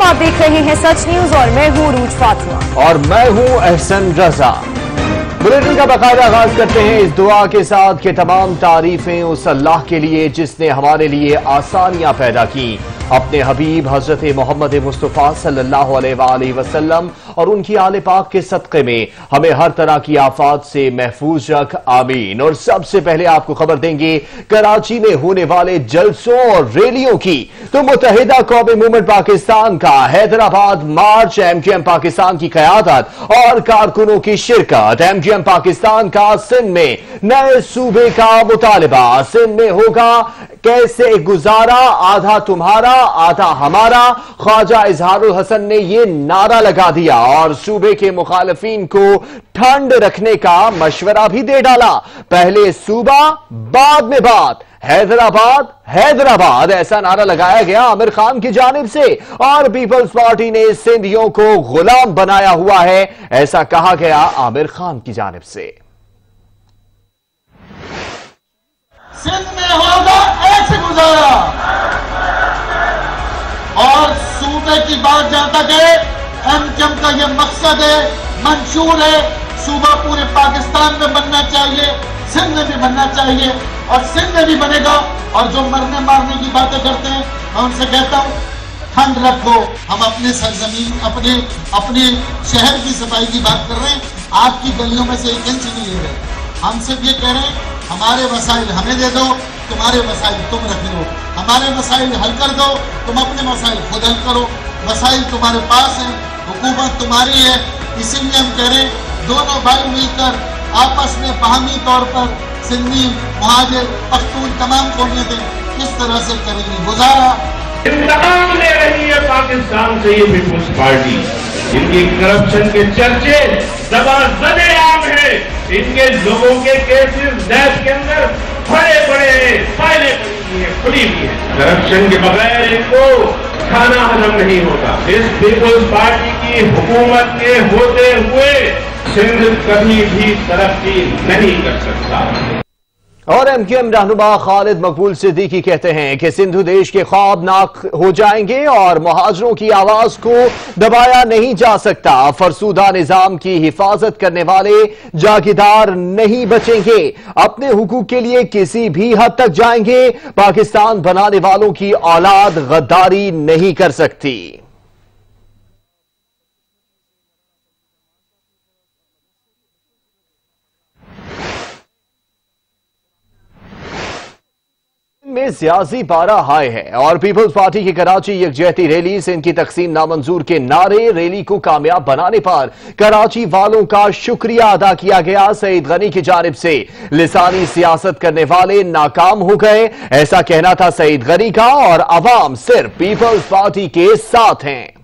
आप देख रहे हैं सच न्यूज और मैं हूं रूज फातिमा और मैं हूं अहसन रजा। बुलेटिन का बाकायदा आगाज करते हैं इस दुआ के साथ कि तमाम तारीफें उस अल्लाह के लिए जिसने हमारे लिए आसानियां पैदा की, अपने हबीब हजरत मोहम्मद मुस्तफ़ा सल्लल्लाहु अलैहि वसल्लम और उनकी आले पाक के सदक़े में हमें हर तरह की आफात से महफूज रख, आमीन। और सबसे पहले आपको खबर देंगे कराची में होने वाले जलसों और रैलियों की। तो मुत्तहिदा कौमी मूवमेंट पाकिस्तान का हैदराबाद मार्च, MQM पाकिस्तान की क़यादत और कारकुनों की शिरकत। MQM पाकिस्तान का सिंध में नए सूबे का मुतालिबा। सिंध में होगा कैसे गुजारा, आधा तुम्हारा आधा हमारा। ख्वाजा इजहारुल हसन ने यह नारा लगा दिया और सूबे के मुखालिफिन को ठंड रखने का मशवरा भी दे डाला। पहले सूबा बाद में बात, हैदराबाद हैदराबाद, ऐसा नारा लगाया गया आमिर खान की जानिब से। और पीपल्स पार्टी ने सिंधियों को गुलाम बनाया हुआ है, ऐसा कहा गया आमिर खान की जानिब से। सिंध में होगा ऐसे गुजारा। और सूबे की बात जहां तक है, MQM का यह मकसद है, मंशूर है, सूबा पूरे पाकिस्तान में बनना चाहिए, सिंध में भी बनना चाहिए और सिंध में भी बनेगा। और जो मरने मारने की बातें करते हैं, मैं उनसे कहता हूं ठंड रखो। हम अपने सरजमीन, अपने शहर की सफाई की बात कर रहे हैं, आपकी गलियों में से 1 इंच नहीं ले रहे। हम सिर्फ ये कह रहे हैं हमारे वसाइल हमें दे दो, तुम्हारे वसाइल तुम रख लो। हमारे वसाइल हल कर दो, तुम अपने वसाइल खुद हल करो। वसाइल तुम्हारे पास हैं, हुकूमत तुम्हारी है। इसीलिए हम कह रहे हैं दोनों भाई मिलकर आपस में बाहमी तौर पर सिंधी, मुहाजिर, पख्तून तमाम कौमियतें इस तरह से करेंगी गुजारा। इंतकाम ले रही है पाकिस्तान से ये पीपुल्स पार्टी। इनकी करप्शन के चर्चे जबरदस्त है, इनके लोगों के केसेस देश के अंदर बड़े बड़े फाइलें खुली हुई है। करप्शन के बगैर इनको खाना हजम नहीं होता। इस पीपुल्स पार्टी की हुकूमत के होते हुए सिंध कभी भी तरक्की नहीं कर सकता। और MQM रहनुमा खालिद मकबूल सिद्दीकी कहते हैं कि सिंधु देश के ख्वाब नाक हो जाएंगे और मुहाजिरों की आवाज को दबाया नहीं जा सकता। फरसूदा निजाम की हिफाजत करने वाले जागीरदार नहीं बचेंगे, अपने हुकूक के लिए किसी भी हद तक जाएंगे। पाकिस्तान बनाने वालों की औलाद गद्दारी नहीं कर सकती। में सियासी पारा हाई है और पीपल्स पार्टी की कराची यकजहती रैली से इनकी तकसीम नामंजूर के नारे रैली को कामयाब बनाने पर कराची वालों का शुक्रिया अदा किया गया। सईद गनी की जानिब से लिसानी सियासत करने वाले नाकाम हो गए, ऐसा कहना था सईद गनी का। और अवाम सिर्फ पीपल्स पार्टी के साथ हैं।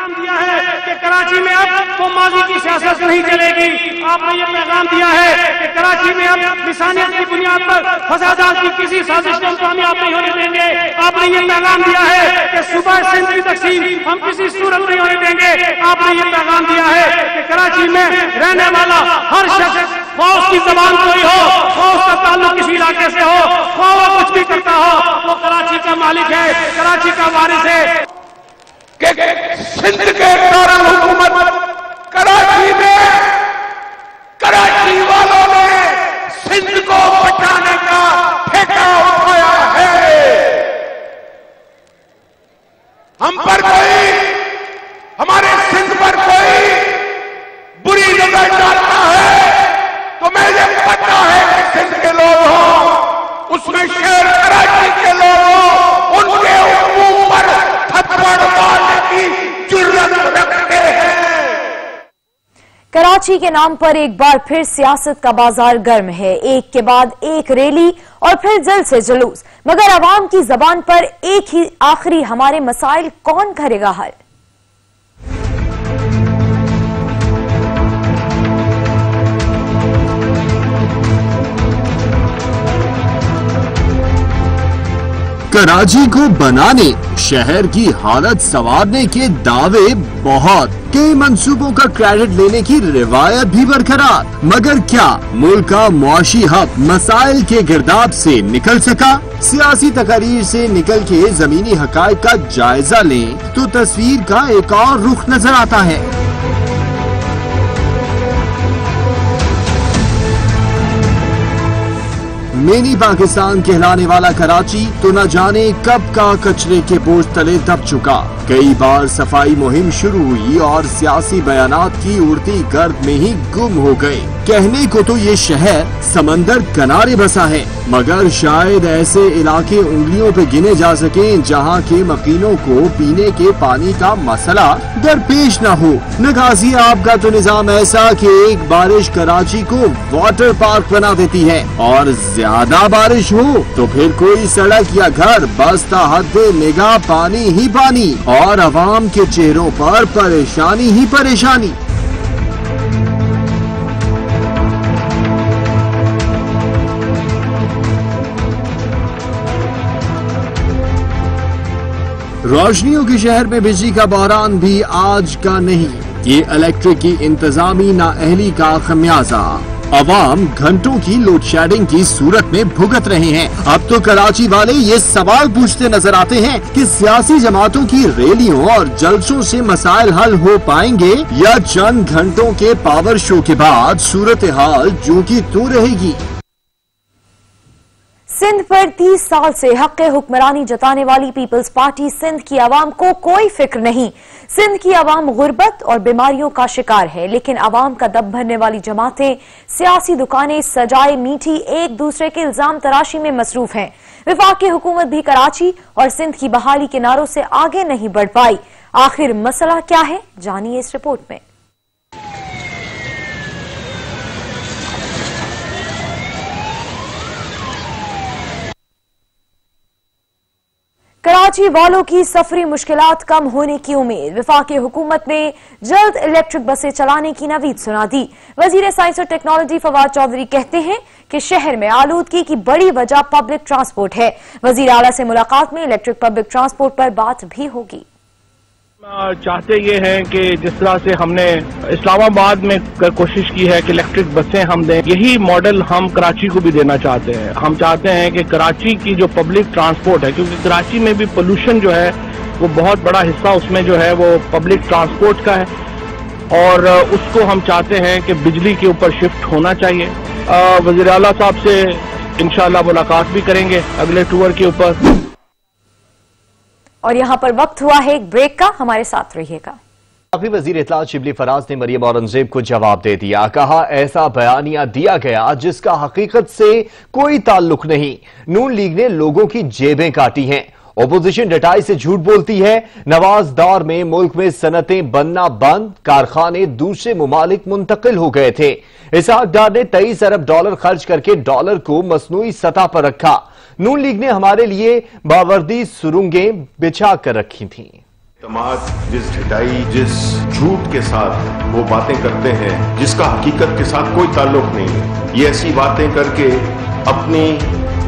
दिया है कि कराची में अब तो माजी की सियासत नहीं चलेगी। आपने ये पैगाम दिया है कि कराची में अब लिसानियत की बुनियाद पर फसादात की किसी साजिश को कामयाब नहीं होने देंगे। आपने ये पैगाम दिया है कि सूबा सिंध की तकसीम हम किसी सूरत नहीं होने देंगे। आपने ये पैगाम दिया है कि कराची में रहने वाला हर शख्स खौफ की जबान कोई हो, खौफ का ताल्लुक किसी इलाके से हो, खौफ कुछ भी करता हो, वो कराची का मालिक है, कराची का वारिस है। कि सिंध के दारुल-हुकूमत कराची में कराची वालों ने सिंध को बचाने का ठेका उठाया है। हम पर कोई, हमारे सिंध पर कोई बुरी नजर डालता है तो मुझे पता है कि सिंध के लोग हों, उसमें शहर कराची के लोग हों, उनके ऊपर थप्पड़ मारने की जुर्रत रखते हैं। कराची के नाम पर एक बार फिर सियासत का बाजार गर्म है। एक के बाद एक रैली और फिर जल्द से जुलूस, मगर आवाम की जबान पर एक ही आखिरी हमारे मसाइल कौन करेगा हल। कराची को बनाने, शहर की हालत संवारने के दावे बहुत, कई मंसूबों का क्रेडिट लेने की रिवायत भी बरकरार, मगर क्या मुल्क का मुआशी हब मसाइल के गिरदाब से निकल सका? सियासी तकारीर से निकल के जमीनी हकायक का जायजा लें तो तस्वीर का एक और रुख नजर आता है। मिनी पाकिस्तान कहलाने वाला कराची तो न जाने कब का कचरे के बोझ तले दब चुका। कई बार सफाई मुहिम शुरू हुई और सियासी बयानात की उड़ती गर्द में ही गुम हो गए। कहने को तो ये शहर समंदर किनारे बसा है, मगर शायद ऐसे इलाके उंगलियों पे गिने जा सकें जहां के मकीनों को पीने के पानी का मसला दरपेश न हो। निकासी आब का तो निजाम ऐसा कि एक बारिश कराची को वाटर पार्क बना देती है और ज्यादा बारिश हो तो फिर कोई सड़क या घर बस्ता हद निगाह पानी ही पानी और अवाम के चेहरों पर परेशानी ही परेशानी। रोशनियों के शहर में बिजली का बहरान भी आज का नहीं, ये इलेक्ट्रिक की इंतजामी नाअहली का खमियाजा। अवाम घंटों की लोड शेडिंग की सूरत में भुगत रहे हैं। अब तो कराची वाले ये सवाल पूछते नजर आते हैं कि सियासी जमातों की रैलियों और जलसों से मसाइल हल हो पाएंगे या चंद घंटों के पावर शो के बाद सूरत हाल जो की तो रहेगी। सिंध पर 30 साल से हक हुक्मरानी जताने वाली पीपल्स पार्टी सिंध की आवाम को कोई फिक्र नहीं। सिंध की आवाम गुर्बत और बीमारियों का शिकार है, लेकिन आवाम का दब भरने वाली जमातें, सियासी दुकानें सजाए मीठी एक दूसरे के इल्जाम तराशी में मसरूफ हैं। वफाकी हुकूमत भी कराची और सिंध की बहाली के नारों से आगे नहीं बढ़ पाई। आखिर मसला क्या है, जानिए इस रिपोर्ट में। कराची वालों की सफरी मुश्किलात कम होने की उम्मीद। वफाकी हुकूमत ने जल्द इलेक्ट्रिक बसें चलाने की नवीद सुना दी। वजीर साइंस और टेक्नोलॉजी फवाद चौधरी कहते हैं कि शहर में आलूदगी की बड़ी वजह पब्लिक ट्रांसपोर्ट है। वजीर आला से मुलाकात में इलेक्ट्रिक पब्लिक ट्रांसपोर्ट पर बात भी होगी। चाहते ये हैं कि जिस तरह से हमने इस्लामाबाद में कोशिश की है कि इलेक्ट्रिक बसें हम दें, यही मॉडल हम कराची को भी देना चाहते हैं। हम चाहते हैं कि कराची की जो पब्लिक ट्रांसपोर्ट है, क्योंकि कराची में भी पोल्यूशन जो है वो बहुत बड़ा हिस्सा उसमें जो है वो पब्लिक ट्रांसपोर्ट का है, और उसको हम चाहते हैं कि बिजली के ऊपर शिफ्ट होना चाहिए। वज़ीर आला साहब से इंशाअल्लाह मुलाकात भी करेंगे अगले टूर के ऊपर। और यहाँ पर वक्त हुआ है एक ब्रेक का, हमारे साथ रहिएगा। काफी वजीर इत्तलात शिबली फराज ने मरियम औरंगजेब को जवाब दे दिया। कहा ऐसा बयानिया दिया गया जिसका हकीकत से कोई ताल्लुक नहीं। नून लीग ने लोगों की जेबें काटी हैं। ओपोजिशन डटाई से झूठ बोलती है। नवाज दौर में मुल्क में सनतें बनना बंद, कारखाने दूसरे मुमालिक मुंतकिल हो गए थे। इसहाक डार ने 23 अरब डॉलर खर्च करके डॉलर को मसनूई सतह पर रखा। नून लीग ने हमारे लिए बावर्दी सुरंगें बिछा कर रखी थीं। तमाम जिस ढिठाई, जिस झूठ के साथ वो बातें करते हैं जिसका हकीकत के साथ कोई ताल्लुक नहीं है, ये ऐसी बातें करके अपनी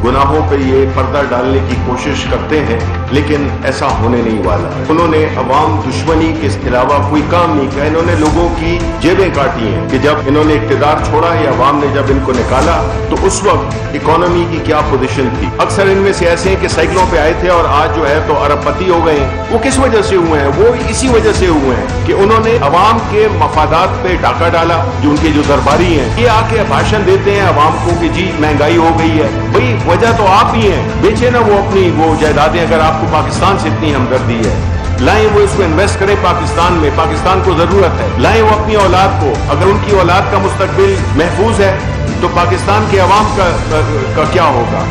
गुनाहों पे ये पर्दा डालने की कोशिश करते हैं, लेकिन ऐसा होने नहीं वाला। उन्होंने अवाम दुश्मनी के अलावा कोई काम नहीं किया। इन्होंने लोगों की जेबें काटी हैं कि जब इन्होंने इक़्तिदार छोड़ा या अवाम ने जब इनको निकाला तो उस वक्त इकोनॉमी की क्या पोजीशन थी। अक्सर इनमें से ऐसे हैं कि साइकिलों पे आए थे और आज जो है तो अरबपति हो गए हैं। वो किस वजह से हुए हैं? वो इसी वजह से हुए हैं कि उन्होंने अवाम के मफादात पे डाका डाला। जो उनके जो दरबारी हैं ये आके भाषण देते हैं अवाम को कि जी महंगाई हो गई है। भाई वजह तो आप ही हैं, बेचे ना वो अपनी वो जायदादें। अगर आपको पाकिस्तान से इतनी हमदर्दी है, लाएं वो इसको इन्वेस्ट करें पाकिस्तान में। पाकिस्तान को जरूरत है, लाएं वो अपनी औलाद को। अगर उनकी औलाद का मुस्तकबिल महफूज है तो पाकिस्तान के अवाम का क्या होगा?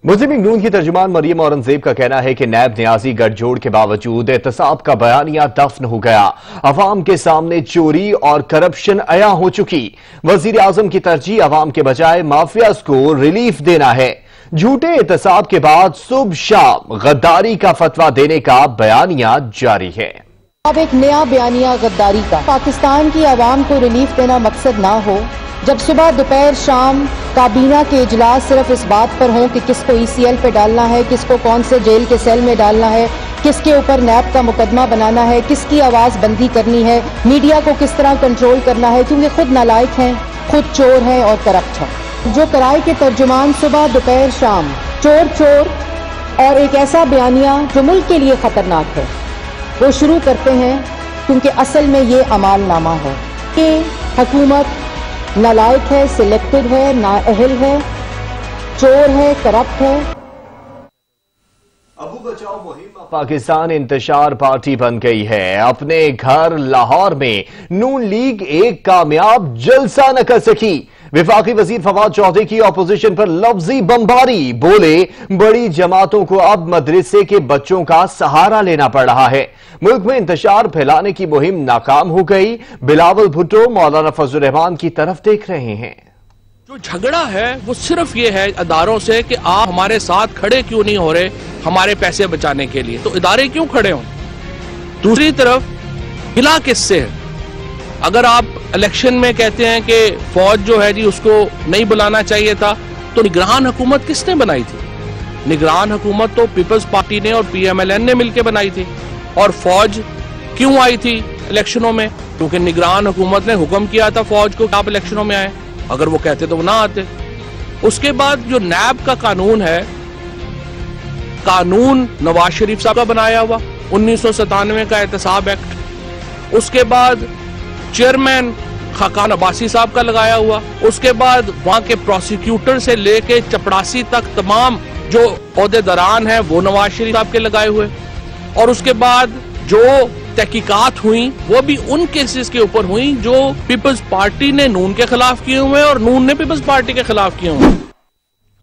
मुस्लिम लीग नून की तर्जुमान मरियम औरंगजेब का कहना है कि नैब न्याजी गठजोड़ के बावजूद एहतसाब का बयानिया दफन हो गया। अवाम के सामने चोरी और करप्शन अया हो चुकी। वजीर आजम की तरजीह अवाम के बजाय माफियाज को रिलीफ देना है। झूठे एहतसाब के बाद सुबह शाम गद्दारी का फतवा देने का बयानिया जारी है। अब एक नया बयानिया गद्दारी का। पाकिस्तान की आवाम को रिलीफ देना मकसद ना हो جب صبح دوپہر شام کابینہ کے اجلاس صرف اس بات پر ہوں کہ کس کو ECL پہ ڈالنا ہے، کس کو کون سے جیل کے سیل میں ڈالنا ہے، کس کے اوپر نیب کا مقدمہ بنانا ہے، کس کی آواز بندی کرنی ہے، میڈیا کو کس طرح کنٹرول کرنا ہے، کیونکہ خود نالائق ہیں، خود چور ہیں اور کرپٹ ہیں۔ جو کرائے کے ترجمان صبح دوپہر شام چور چور اور ایک ایسا بیانیہ جو ملک کے لیے خطرناک ہے وہ شروع کرتے ہیں، کیونکہ اصل میں یہ عمال نامہ ہے کہ حکومت نالائق ہے، سلیکٹڈ ہے، نااہل ہے، چور ہے، کرپٹ ہے۔ ابو بچاؤ مہم پاکستان انتشار پارٹی بن گئی ہے۔ اپنے گھر لاہور میں نون لیگ ایک کامیاب جلسہ نہ کر سکی۔ وفاقی وزیر فواد چودھری کی اپوزیشن پر لفظی بمباری، بولے بڑی جماعتوں کو اب مدرسے کے بچوں کا سہارا لینا پڑ رہا ہے۔ ملک میں انتشار پھیلانے کی مہم ناکام ہو گئی۔ بلاول بھٹو مولانا فضل الرحمان کی طرف دیکھ رہے ہیں۔ جو جھگڑا ہے وہ صرف یہ ہے اداروں سے کہ آپ ہمارے ساتھ کھڑے کیوں نہیں ہو رہے ہمارے پیسے بچانے کے لیے، تو ادارے کیوں کھڑے ہوں؟ دوسری طرف گلا کس سے ہے؟ اگر آپ الیکشن میں کہتے ہیں کہ فوج جو ہے جی اس کو نہیں بلانا چاہیے تھا، تو نگران حکومت کس نے بنائی تھی؟ نگران حکومت تو پیپلز پارٹی نے اور PMLN نے مل کے بنائی تھی۔ اور فوج کیوں آئی تھی الیکشنوں میں؟ کیونکہ نگران حکومت نے حکم کیا تھا فوج کو کہ آپ الیکشنوں میں آئیں، اگر وہ کہتے تو وہ نہ آتے۔ اس کے بعد جو نیب کا قانون ہے، قانون نواز شریف صاحب کا بنایا ہوا 1997 کا احتساب ایکٹ، اس کے بعد چیئرمین خاقان عباسی صاحب کا لگایا ہوا، اس کے بعد وہاں کے پروسیکیوٹر سے لے کے چپڑاسی تک تمام جو عہدیداران ہیں وہ نواز شریف صاحب کے لگائے ہوئے، اور اس کے بعد جو تحقیقات ہوئیں وہ بھی ان کیسز کے اوپر ہوئیں جو پیپلز پارٹی نے نون کے خلاف کیے ہوئے اور نون نے پیپلز پارٹی کے خلاف کیے ہوئے۔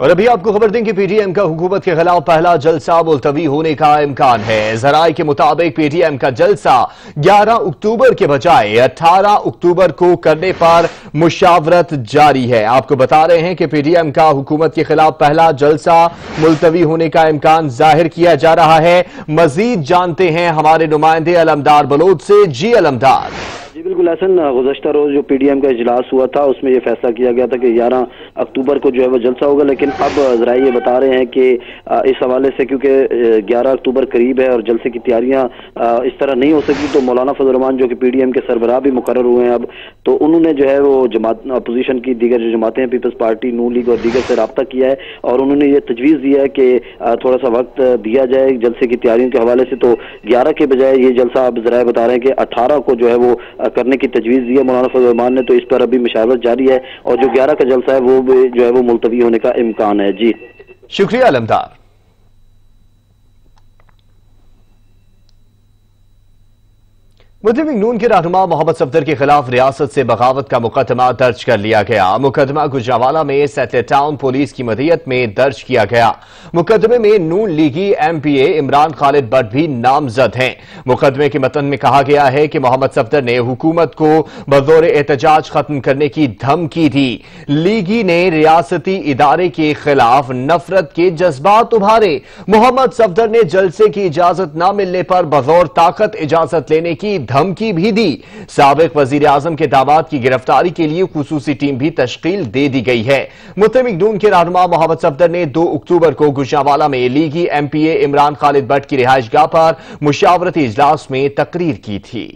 اور ابھی آپ کو خبر دیں کہ PTM کا حکومت کے خلاف پہلا جلسہ ملتوی ہونے کا امکان ہے۔ ذرائع کے مطابق PTM کا جلسہ 11 اکتوبر کے بجائے 18 اکتوبر کو کرنے پر مشاورت جاری ہے۔ آپ کو بتا رہے ہیں کہ PTM کا حکومت کے خلاف پہلا جلسہ ملتوی ہونے کا امکان ظاہر کیا جا رہا ہے۔ مزید جانتے ہیں ہمارے نمائندے علمدار بلوچ سے۔ جی علمدار۔ جی بالکل احسن، گزشتہ روز جو PTM کا اجلاس ہوا تھا اس میں یہ فیصلہ کیا گیا تھا کہ 11 اکتوبر کو جو ہے وہ جلسہ ہوگا، لیکن اب ذرائع یہ بتا رہے ہیں کہ اس حوالے سے کیونکہ 11 اکتوبر قریب ہے اور جلسے کی تیاریاں اس طرح نہیں ہو سکی، تو مولانا فضل الرحمان جو کہ PTM کے سربراہ بھی مقرر ہوئے ہیں اب، تو انہوں نے جو ہے وہ جماعت اپوزیشن کی دیگر جو جماعتیں ہیں، پیپلز پارٹی، نون لیگ اور دیگر سے رابطہ کیا ہے، اور انہوں نے یہ تجویز دیا ہے کہ تھوڑا سا وقت دیا جائے جلسے کی تیاریوں کے حوالے سے، تو 11 کے بجائے یہ جلسہ اب ذرائع بتا رہے ہیں کہ 18 کو جو ہے وہ کرنے کی تجویز دی ہے مولانا فضل الرحمان نے، تو اس پر ابھی مشاورت جاری ہے، اور جو 11 کا جلسہ ہے وہ بھی جو ہے وہ ملتوی ہونے کا امکان ہے۔ جی شکریہ علمدار۔ مسلم لیگ نون کے رہنما محمد صفدر کے خلاف ریاست سے بغاوت کا مقدمہ درج کر لیا گیا۔ مقدمہ گجرانوالہ میں سیٹلر ٹاؤن پولیس کی مدیت میں درج کیا گیا۔ مقدمے میں نون لیگی MPA عمران خالد بٹ بھی نامزد ہیں۔ مقدمے کے متن میں کہا گیا ہے کہ محمد صفدر نے حکومت کو بطور احتجاج ختم کرنے کی دھمکی دی۔ لیگی نے ریاستی ادارے کے خلاف نفرت کے جذبات ابھارے۔ محمد صفدر نے جلسے کی اجازت نہ ملنے پر بغور طاقت اجازت لینے کی دھمکی بھی دی۔ سابق وزیر اعظم کے داماد کی گرفتاری کے لیے خصوصی ٹیم بھی تشکیل دے دی گئی ہے۔ مسلم لیگ نون کے رہنما محمد صفدر نے 2 اکتوبر کو گوجرانوالہ میں لیگی MPA عمران خالد بٹ کی رہائش گاہ پر مشاورتی اجلاس میں تقریر کی تھی۔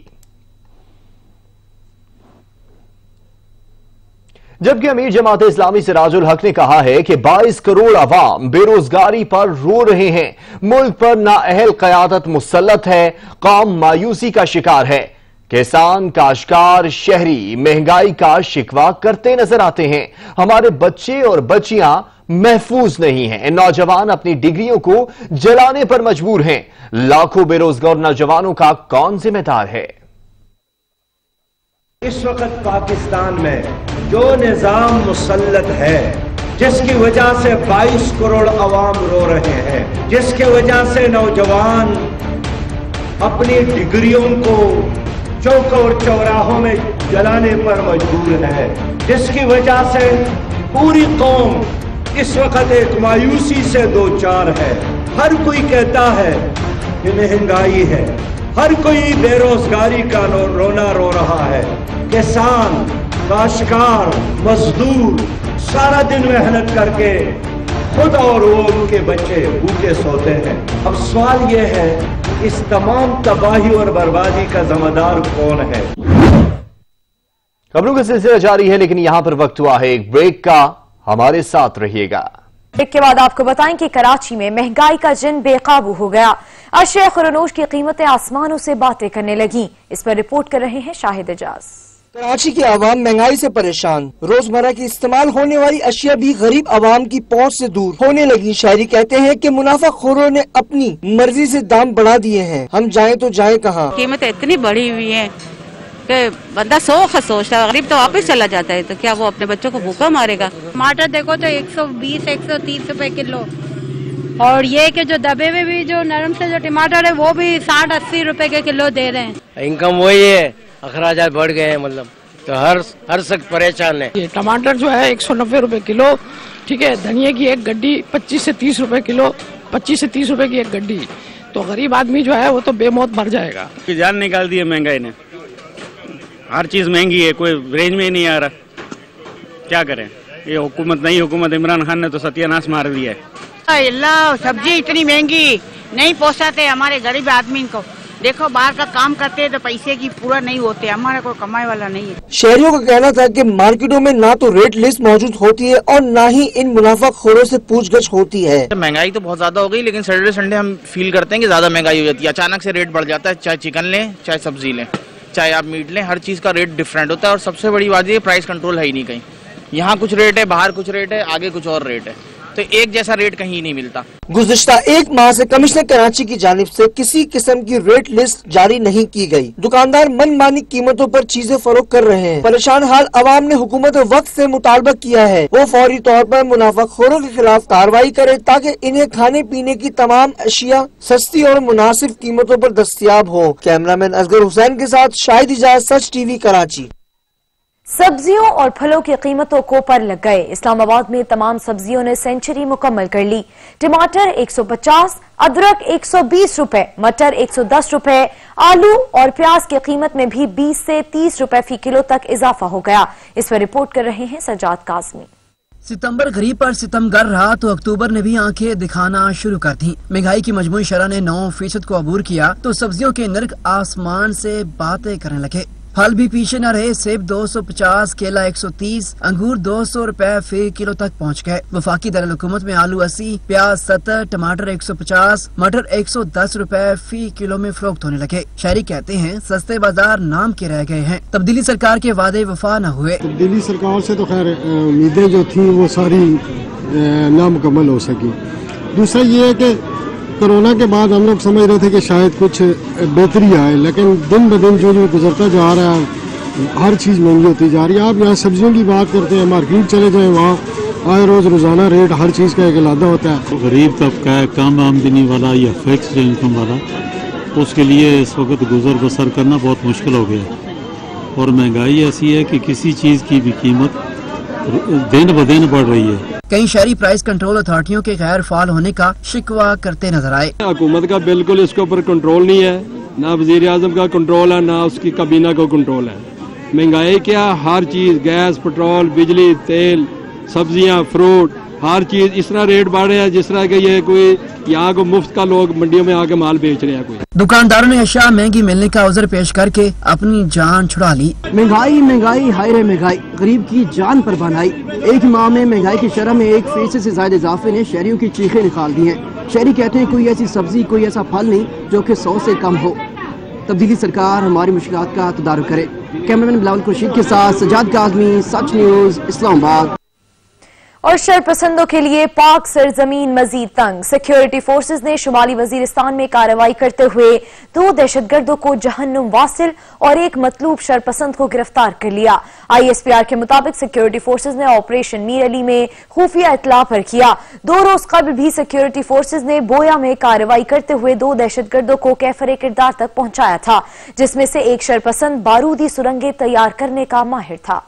جبکہ امیر جماعت اسلامی سراج الحق نے کہا ہے کہ 22 کروڑ عوام بے روزگاری پر رو رہے ہیں، ملک پر نااہل قیادت مسلط ہے، قوم مایوسی کا شکار ہے۔ کسان، کاشتکار، شہری مہنگائی کا شکوہ کرتے نظر آتے ہیں۔ ہمارے بچے اور بچیاں محفوظ نہیں ہیں، نوجوان اپنی ڈگریوں کو جلانے پر مجبور ہیں۔ لاکھوں بے روزگار نوجوانوں کا کون ذمہ دار ہے؟ اس وقت پاکستان میں جو نظام مسلط ہے، جس کی وجہ سے 22 کروڑ عوام رو رہے ہیں، جس کی وجہ سے نوجوان اپنی ڈگریوں کو چوک اور چوراہوں میں جلانے پر مجبور ہے، جس کی وجہ سے پوری قوم اس وقت ایک مایوسی سے دوچار ہے۔ ہر کوئی کہتا ہے کہ مہنگائی ہے، हर कोई बेरोजगारी का रोना रो रहा है। किसान, काश्तकार, मजदूर सारा दिन मेहनत करके खुद और वो उनके बच्चे भूखे सोते हैं। अब सवाल ये है, इस तमाम तबाही और बर्बादी का जिम्मेदार कौन है? खबरों का सिलसिला जारी है, लेकिन यहां पर वक्त हुआ है एक ब्रेक का। हमारे साथ रहिएगा। ब्रेक के बाद आपको बताएं कि कराची में महंगाई का जिन बेकाबू हो गया। अशिया खुरनोश की कीमतें आसमानों से बातें करने लगी। इस पर रिपोर्ट कर रहे हैं शाहिद एजाज। कराची के आवाम महंगाई से परेशान, रोजमर्रा की इस्तेमाल होने वाली अशिया भी गरीब आवाम की पहुंच से दूर होने लगी। शायरी कहते हैं कि मुनाफाखोरों ने अपनी मर्जी से दाम बढ़ा दिए हैं, हम जाएं तो जाएं कहाँ। कीमतें इतनी बढ़ी हुई हैं कि बंदा सोचता है, गरीब तो वापस चला जाता है, तो क्या वो अपने बच्चों को भूखा मारेगा? टमाटर देखो तो 120 130 रुपए किलो, और ये कि जो दबे में भी जो नरम से जो टमाटर है वो भी 60-80 रुपए के किलो दे रहे हैं। इनकम वही है, अखराजात बढ़ गए हैं, मतलब तो हर शख्स परेशान है। ये टमाटर जो है 190 रुपए किलो, ठीक है। धनिया की एक गड्डी 25 से 30 रुपए किलो, 25 से 30 रुपए की एक गड्डी। तो गरीब आदमी जो है वो तो बेमौत मर जाएगा। जान निकाल दी है महंगाई ने, हर चीज महंगी है, कोई रेंज में ही नहीं आ रहा। क्या करें, ये हुकूमत नई हुकूमत इमरान खान ने तो सत्यानाश मार दिया है। अल्लाह, सब्जी इतनी महंगी नहीं पोसाते हमारे गरीब आदमी को। देखो बाहर का काम करते हैं तो पैसे की पूरा नहीं होते, हमारा कोई कमाई वाला नहीं है। शहरियों का कहना था कि मार्केटों में ना तो रेट लिस्ट मौजूद होती है और ना ही इन मुनाफाखोरों से पूछगछ होती है। महंगाई तो बहुत ज्यादा हो गई, लेकिन सैटरडे संडे हम फील करते हैं कि ज्यादा महंगाई हो जाती है। अचानक से रेट बढ़ जाता है, चाहे चिकन लें, चाहे सब्जी लें, चाहे आप मीट लें, हर चीज का रेट डिफरेंट होता है। और सबसे बड़ी बात ये, प्राइस कंट्रोल है ही नहीं कहीं। यहाँ कुछ रेट है, बाहर कुछ रेट है, आगे कुछ और रेट है, तो एक जैसा रेट कहीं नहीं मिलता। गुज़िश्ता एक माह से कमिश्नर कराची की जानिब से किसी किस्म की रेट लिस्ट जारी नहीं की गई। दुकानदार मनमानी कीमतों पर चीजें फरोख्त कर रहे हैं। परेशान हाल अवाम ने हुकूमत वक्त से मुतालबा किया है वो फौरी तौर पर मुनाफाखोरों के खिलाफ कार्रवाई करे, ताकि इन्हें खाने पीने की तमाम अशिया सस्ती और मुनासिब कीमतों पर दस्तयाब हो। कैमरामैन असगर हुसैन के साथ शाहिद एजाज, सच टीवी कराची। सब्जियों और फलों की कीमतों को पर लग गए। इस्लामाबाद में तमाम सब्जियों ने सेंचुरी मुकम्मल कर ली। टमाटर 150, अदरक 120 रुपए, मटर 110 रुपए, आलू और प्याज की कीमत में भी 20 से 30 रुपए फी किलो तक इजाफा हो गया। इस पर रिपोर्ट कर रहे हैं सजाद काज़मी। सितंबर गरीब पर सितमगर रहा तो अक्टूबर ने भी आंखें दिखाना शुरू कर दी। महंगाई की मजमूई शरह ने 9% को अबूर किया तो सब्जियों के नर्क आसमान से बातें करने लगे। फल भी पीछे न रहे। सेब 250, केला 130, अंगूर 200 रुपए फी किलो तक पहुंच गए। वफाकी दारुल-हुकूमत में आलू 80, प्याज 70, टमाटर 150, मटर 110 रुपए फी किलो में फरोख्त होने लगे। शहरी कहते हैं सस्ते बाजार नाम के रह गए हैं। तब्दीली सरकार के वादे वफा न हुए। तब्दीली सरकार से तो खैर उम्मीदें जो थी वो सारी नामुकम्मल हो सकी। दूसरा ये है कि कोरोना के बाद हम लोग समझ रहे थे कि शायद कुछ बेहतरी आए, लेकिन दिन ब दिन जो गुजरता जा रहा है हर चीज़ महंगी होती जा रही है। आप यहाँ सब्जियों की बात करते हैं, मार्केट चले जाएं, वहाँ आए रोज़ रोज़ाना रेट हर चीज़ का एक लादा होता है। गरीब तबका है, कम आमदनी वाला या फिक्स इनकम वाला, उसके लिए इस वक्त गुजर बसर करना बहुत मुश्किल हो गया। और महंगाई ऐसी है कि किसी चीज़ की भी कीमत दिन ब दिन बढ़ रही है। कई शहरी प्राइस कंट्रोल अथॉरिटियों के गैर फाल होने का शिकवा करते नजर आए। हुकूमत का बिल्कुल इसके ऊपर कंट्रोल नहीं है, ना वजीर आजम का कंट्रोल है, ना उसकी काबीना का कंट्रोल है। महंगाई क्या, हर चीज, गैस, पेट्रोल, बिजली, तेल, सब्जियां, फ्रूट, हर चीज इस तरह रेट बढ़ रहे हैं जिस तरह के ये कोई यहाँ को मुफ्त का लोग मंडियों में आके माल बेच रहे हैं। कोई दुकानदारों ने अशिया महंगी मिलने का उज़र पेश करके अपनी जान छुड़ा ली। महंगाई महंगाई हाय रे महंगाई, गरीब की जान पर बनाई। एक माह में महंगाई की शरह में 1% से ज्यादा इजाफे ने शहरियों की चीखें निकाल दी हैं। शहरी कहते हैं कोई ऐसी सब्जी, कोई ऐसा फल नहीं जो कि 100 से कम हो। तब्दीली सरकार हमारी मुश्किलात का तदारुक करे। कैमरामैन बिलावल खुर्शीद के साथ सजाद काज़मी, सच न्यूज, इस्लामाबाद। और शरपसंदों के लिए पाक सरजमीन मजीद तंग। सिक्योरिटी फोर्सेज ने शुमाली वजीरिस्तान में कार्रवाई करते हुए 2 दहशतगर्दों को जहन्नुम वासिल और एक मतलूब शरपसंद को गिरफ्तार कर लिया। ISPR के मुताबिक सिक्योरिटी फोर्सेज ने ऑपरेशन मीर अली में खुफिया इतला पर किया। 2 रोज कबल भी सिक्योरिटी फोर्सेज ने बोया में कार्रवाई करते हुए 2 दहशतगर्दों को कैफरे किरदार तक पहुंचाया था, जिसमें से एक शरपसंद बारूदी सुरंगें तैयार करने का माहिर था।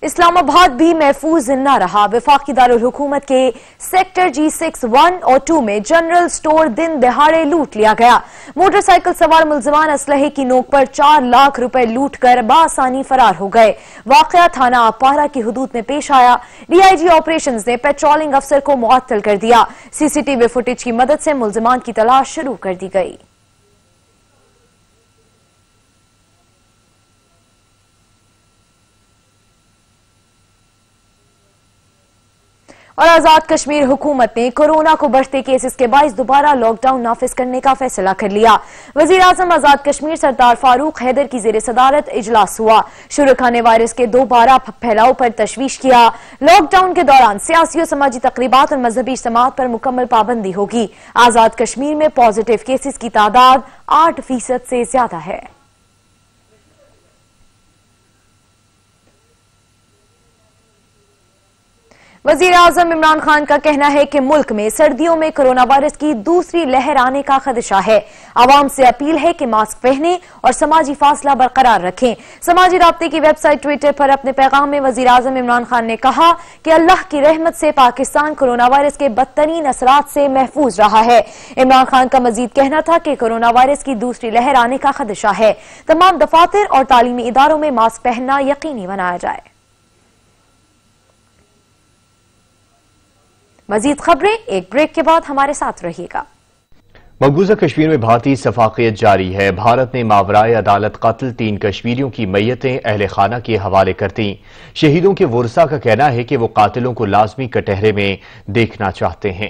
اسلام آباد بھی محفوظ نہ رہا۔ وفاقی دارالحکومت کے سیکٹر G6 1 اور 2 میں جنرل سٹور دن دہاڑے لوٹ لیا گیا۔ موٹر سائیکل سوار ملزمان اسلحے کی نوک پر 4 لاکھ روپے لوٹ کر بآسانی فرار ہو گئے۔ واقعہ تھانہ آپارہ کی حدود میں پیش آیا۔ DIG آپریشنز نے پیٹرولنگ افسر کو معطل کر دیا۔ CCTV فوٹیج کی مدد سے ملزمان کی تلاش شروع کر دی گئی۔ اور آزاد کشمیر حکومت نے کورونا کو بڑھتے کیسز کے باعث دوبارہ لاک ڈاؤن نافذ کرنے کا فیصلہ کر لیا۔ وزیر اعظم آزاد کشمیر سردار فاروق حیدر کی زیر صدارت اجلاس ہوا۔ شروع کھانے وائرس کے دوبارہ پھیلاؤ پر تشویش کیا۔ لاک ڈاؤن کے دوران سیاسی اور سماجی تقریبات اور مذہبی اجتماعات پر مکمل پابندی ہوگی۔ آزاد کشمیر میں پازیٹیو کیسز کی تعداد 8% سے زیادہ ہے۔ وزیر اعظم عمران خان کا کہنا ہے کہ ملک میں سردیوں میں کورونا وائرس کی دوسری لہر آنے کا خدشہ ہے۔ عوام سے اپیل ہے کہ ماسک پہنیں اور سماجی فاصلہ برقرار رکھیں۔ سماجی رابطے کی ویب سائٹ ٹویٹر پر اپنے پیغام میں وزیر اعظم عمران خان نے کہا کہ اللہ کی رحمت سے پاکستان کورونا وائرس کے بدترین اثرات سے محفوظ رہا ہے۔ عمران خان کا مزید کہنا تھا کہ کورونا وائرس کی دوسری لہر آنے کا خدشہ ہے۔ تمام دفاتر اور تعلیمی اداروں میں ماسک پہننا یقینی بنایا جائے۔ مزید خبریں ایک بریک کے بعد ہمارے ساتھ رہیے گا۔ مقبوضہ کشمیر میں بھارتی شفافیت جاری ہے۔ بھارت نے ماورائے عدالت قتل 3 کشمیریوں کی میتیں اہل خانہ کے حوالے کر دیں۔ شہیدوں کے ورثاء کا کہنا ہے کہ وہ قاتلوں کو لازمی کٹہرے میں دیکھنا چاہتے ہیں۔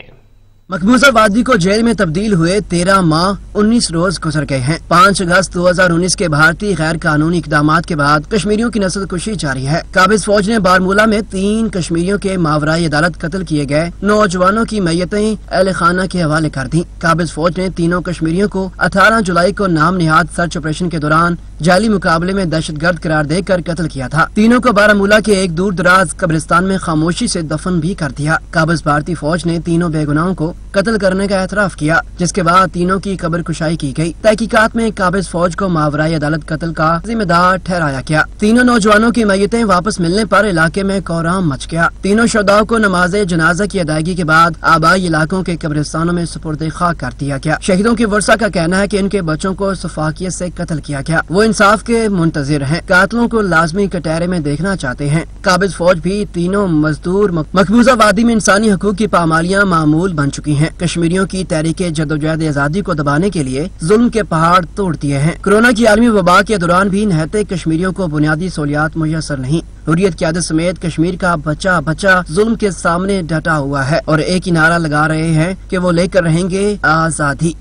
مقبوضہ وادی کو جیل میں تبدیل ہوئے 13 ماہ 19 روز گزر گئے ہیں۔ 5 اگست 2019 کے بھارتی غیر قانونی اقدامات کے بعد کشمیریوں کی نسل کشی جاری ہے۔ قابض فوج نے بارمولہ میں 3 کشمیریوں کے ماورائی عدالت قتل کیے گئے نوجوانوں کی میتیں اہل خانہ کے حوالے کر دیں۔ قابض فوج نے تینوں کشمیریوں کو 18 جولائی کو نام نہاد سرچ آپریشن کے دوران جعلی مقابلے میں دہشت گرد قرار دے کر قتل کیا تھا۔ تینوں کو بارمولہ کے ایک دور دراز قبرستان میں خاموشی سے دفن بھی کر دیا۔ قابض بھارتی فوج نے تینوں بے گناہوں کو قتل کرنے کا اعتراف کیا، جس کے بعد تینوں کی قبر کشائی کی گئی۔ تحقیقات میں قابض فوج کو ماورائی عدالت قتل کا ذمہ دار ٹھہرایا گیا۔ تینوں نوجوانوں کی میتیں واپس ملنے پر علاقے میں کوہرام مچ گیا۔ تینوں شہداء کو نماز جنازہ کی ادائیگی کے بعد آبائی علاقوں کے قبرستانوں میں سپرد خاک کر دیا گیا۔ شہیدوں کے ورثاء کا کہنا ہے کہ ان کے بچوں کو شفافیت سے قتل کیا گیا۔ وہ انصاف کے منتظر ہیں، قاتلوں کو لازمی کٹہرے میں دیکھنا چاہتے ہیں۔ قابض فوج بھی تینوں مزدور مقبوضہ وادی میں انسانی حقوق کی پامالیاں معمول بن چکی ہیں۔ کشمیریوں کی تحریک جدوجہد آزادی کو دبانے کے لیے ظلم کے پہاڑ توڑ دیے ہیں۔ کورونا کی عالمی وبا کے دوران بھی نہتے کشمیریوں کو بنیادی سہولیات میسر نہیں۔ حریت قیادت سمیت کشمیر کا بچہ بچہ ظلم کے سامنے ڈٹا ہوا ہے اور ایک ہی نعرہ لگا رہے ہیں کہ وہ لے کر رہیں گے آزادی۔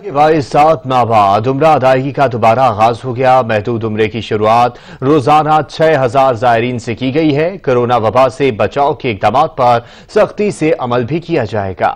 کے باعث 7 ماہ بعد عمرہ ادائیگی کا دوبارہ آغاز ہو گیا۔ محدود عمرے کی شروعات روزانہ 6000 زائرین سے کی گئی ہے۔ کورونا وبا سے بچاؤ کے اقدامات پر سختی سے عمل بھی کیا جائے گا۔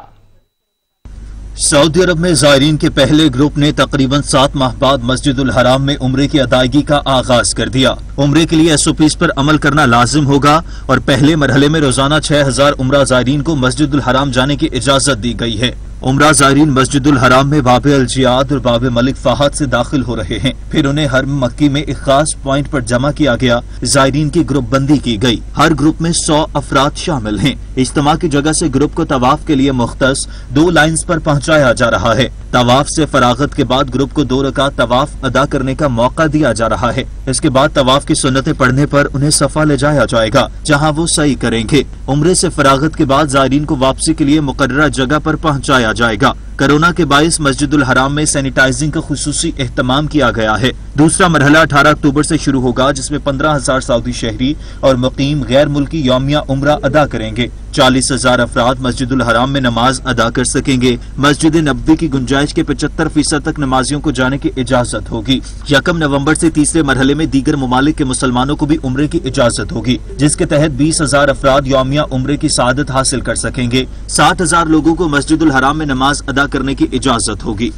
سعودی عرب میں زائرین کے پہلے گروپ نے تقریباً 7 ماہ بعد مسجد الحرام میں عمرے کی ادائیگی کا آغاز کر دیا۔ عمرے کے لیے SOPs پر عمل کرنا لازم ہوگا اور پہلے مرحلے میں روزانہ 6000 عمرہ زائرین کو مسجد الحرام جانے کی اجازت دی گئی ہے۔ عمرہ زائرین مسجد الحرام میں باب الجیاد اور باب ملک فہد سے داخل ہو رہے ہیں، پھر انہیں حرم مکی میں ایک خاص پوائنٹ پر جمع کیا گیا۔ زائرین کی گروپ بندی کی گئی، ہر گروپ میں 100 افراد شامل ہیں۔ اجتماع کی جگہ سے گروپ کو طواف کے لیے مختص 2 لائنز پر پہنچایا جا رہا ہے۔ طواف سے فراغت کے بعد گروپ کو 2 رکعت طواف ادا کرنے کا موقع دیا جا رہا ہے۔ اس کے بعد طواف کی سنتیں پڑھنے پر انہیں صفا لے جایا جائے گا، جہاں وہ سعی کریں گے۔ عمرے سے فراغت کے بعد زائرین کو واپسی کے لیے مقررہ جگہ پر پہنچایا جائے گا۔ کورونا کے باعث مسجد الحرام میں سینیٹائزنگ کا خصوصی اہتمام کیا گیا ہے۔ دوسرا مرحلہ 18 اکتوبر سے شروع ہوگا، جس میں 15000 سعودی شہری اور مقیم غیر ملکی یومیہ عمرہ ادا کریں گے۔ 40000 افراد مسجد الحرام میں نماز ادا کر سکیں گے۔ مسجد نبوی کی گنجائش کے 75% تک نمازیوں کو جانے کی اجازت ہوگی۔ 1 نومبر سے تیسرے مرحلے میں دیگر ممالک کے مسلمانوں کو بھی عمرے کی اجازت ہوگی، جس کے تحت 20000 افراد یومیہ عمرے کی سعادت حاصل کر سکیں گے۔ 60000 لوگوں کو مسجد الحرام میں نماز ادا کرنے کی اجازت ہوگی۔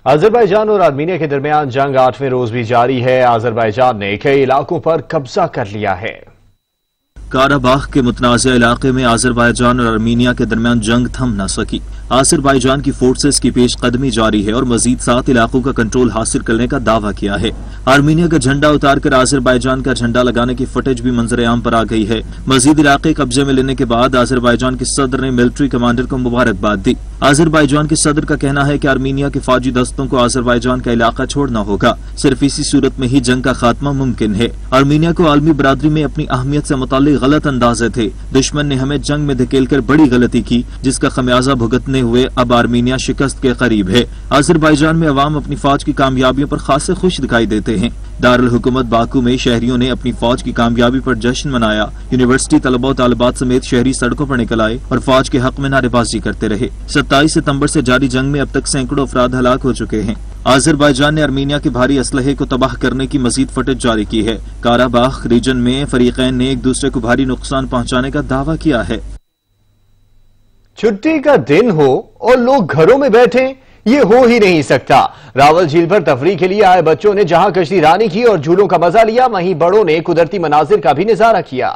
آذربائیجان اور آرمینیا کے درمیان جنگ 8ویں روز بھی جاری ہے۔ آذربائیجان نے کئی علاقوں پر قبضہ کر لیا ہے۔ کاراباخ کے متنازع علاقے میں آذربائیجان اور آرمینیا کے درمیان جنگ تھم نہ سکی۔ आजरबाईजान की फोर्सेस की पेशकदमी जारी है और मजीद 7 इलाकों का कंट्रोल हासिल करने का दावा किया है। आर्मीनिया का झंडा उतारकर आजरबाईजान का झंडा लगाने की फुटेज भी मंजर-ए-आम पर आ गई है। मजीद इलाके कब्जे में लेने के बाद आजरबाईजान के सदर ने मिलिट्री कमांडर को मुबारकबाद दी। आजरबाईजान के सदर का कहना है कि आर्मीनिया के फौजी दस्तों को आजरबाईजान का इलाका छोड़ना होगा, सिर्फ इसी सूरत में ही जंग का खात्मा मुमकिन है। आर्मीनिया को आलमी बरादरी में अपनी अहमियत से मुताल्लिक गलत अंदाजे थे। दुश्मन ने हमें जंग में धकेलकर बड़ी गलती की, जिसका खमियाजा भुगतने हुए अब आर्मीनिया शिकस्त के करीब है। आजरबाईजान में अवाम अपनी फौज की कामयाबियों पर खासे खुश दिखाई देते हैं। दारुल हुकूमत बाकू में शहरियों ने अपनी फौज की कामयाबी पर जश्न मनाया। यूनिवर्सिटी तलबा और तालिबात समेत शहरी सड़कों पर निकल आए और फौज के हक में नारेबाजी करते रहे। 27 सितंबर से जारी जंग में अब तक सैकड़ों अफराद हलाक हो चुके हैं। आजरबाईजान ने आर्मीनिया के भारी असलहे को तबाह करने की मजीद फुटेज जारी की है। काराबाख रीजन में फरीकैन ने एक दूसरे को भारी नुकसान पहुंचाने का दावा किया है। छुट्टी का दिन हो और लोग घरों में बैठे, ये हो ही नहीं सकता। रावल झील पर तफरीह के लिए आए बच्चों ने जहां कश्ती रानी की और झूलों का मजा लिया, वहीं बड़ों ने कुदरती मनाजिर का भी नजारा किया।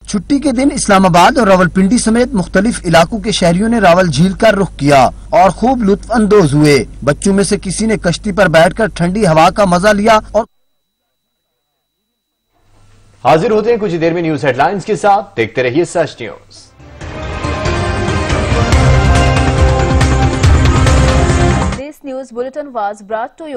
छुट्टी के दिन इस्लामाबाद और रावलपिंडी समेत मुख्तलिफ इलाकों के शहरियों ने रावल झील का रुख किया और खूब लुत्फ अंदोज हुए। बच्चों में से किसी ने कश्ती पर बैठकर ठंडी हवा का मजा लिया और हाजिर होते हैं कुछ देर में न्यूज हेडलाइंस के साथ। देखते रहिए सच news. This news bulletin was brought to you